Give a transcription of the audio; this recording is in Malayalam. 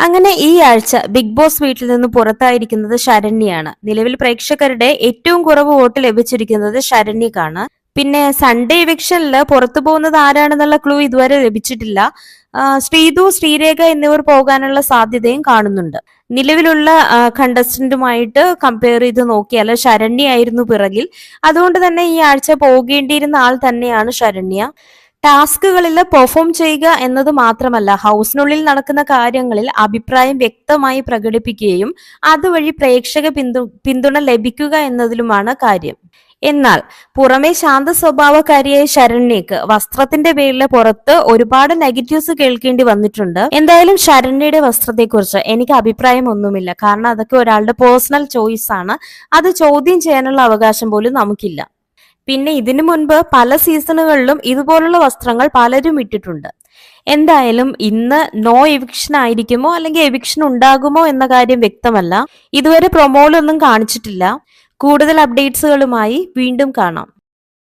അങ്ങനെ ഈ ആഴ്ച ബിഗ് ബോസ് വീട്ടിൽ നിന്ന് പുറത്തായിരിക്കുന്നത് ശരണ്യാണ്. നിലവിൽ പ്രേക്ഷകരുടെ ഏറ്റവും കുറവ് വോട്ട് ലഭിച്ചിരിക്കുന്നത് ശരണ്യക്കാണ്. പിന്നെ സൺഡേ ഇവിക്ഷനിൽ പുറത്തു പോകുന്നത് ആരാണെന്നുള്ള ക്ലൂ ഇതുവരെ ലഭിച്ചിട്ടില്ല. ശ്രീതു, ശ്രീരേഖ എന്നിവർ പോകാനുള്ള സാധ്യതയും കാണുന്നുണ്ട്. നിലവിലുള്ള കണ്ടസ്റ്റന്റുമായിട്ട് കമ്പയർ ചെയ്ത് നോക്കിയാൽ ശരണ്യായിരുന്നു പിറകിൽ. അതുകൊണ്ട് തന്നെ ഈ ആഴ്ച പോകേണ്ടിയിരുന്ന ആൾ തന്നെയാണ് ശരണ്യ. ടാസ്കുകളിൽ പെർഫോം ചെയ്യുക എന്നത് മാത്രമല്ല, ഹൗസിനുള്ളിൽ നടക്കുന്ന കാര്യങ്ങളിൽ അഭിപ്രായം വ്യക്തമായി പ്രകടിപ്പിക്കുകയും അതുവഴി പ്രേക്ഷക പിന്തുണ ലഭിക്കുക എന്നതിലുമാണ് കാര്യം. എന്നാൽ പുറമെ ശാന്ത സ്വഭാവക്കാരിയായ ശരണ്യക്ക് വസ്ത്രത്തിന്റെ പേരിൽ പുറത്ത് ഒരുപാട് നെഗറ്റീവ്സ് കേൾക്കേണ്ടി വന്നിട്ടുണ്ട്. എന്തായാലും ശരണ്യയുടെ വസ്ത്രത്തെക്കുറിച്ച് എനിക്ക് അഭിപ്രായം ഒന്നുമില്ല. കാരണം അതൊക്കെ ഒരാളുടെ പേഴ്സണൽ ചോയ്സ് ആണ്. അത് ചോദ്യം ചെയ്യാനുള്ള അവകാശം പോലും നമുക്കില്ല. പിന്നെ ഇതിനു മുൻപ് പല സീസണുകളിലും ഇതുപോലുള്ള വസ്ത്രങ്ങൾ പലരും ഇട്ടിട്ടുണ്ട്. എന്തായാലും ഇന്ന് നോ എവിക്ഷൻ ആയിരിക്കുമോ അല്ലെങ്കിൽ എവിക്ഷൻ ഉണ്ടാകുമോ എന്ന കാര്യം വ്യക്തമല്ല. ഇതുവരെ പ്രൊമോയിലൊന്നും കാണിച്ചിട്ടില്ല. കൂടുതൽ അപ്ഡേറ്റ്സുകളുമായി വീണ്ടും കാണാം.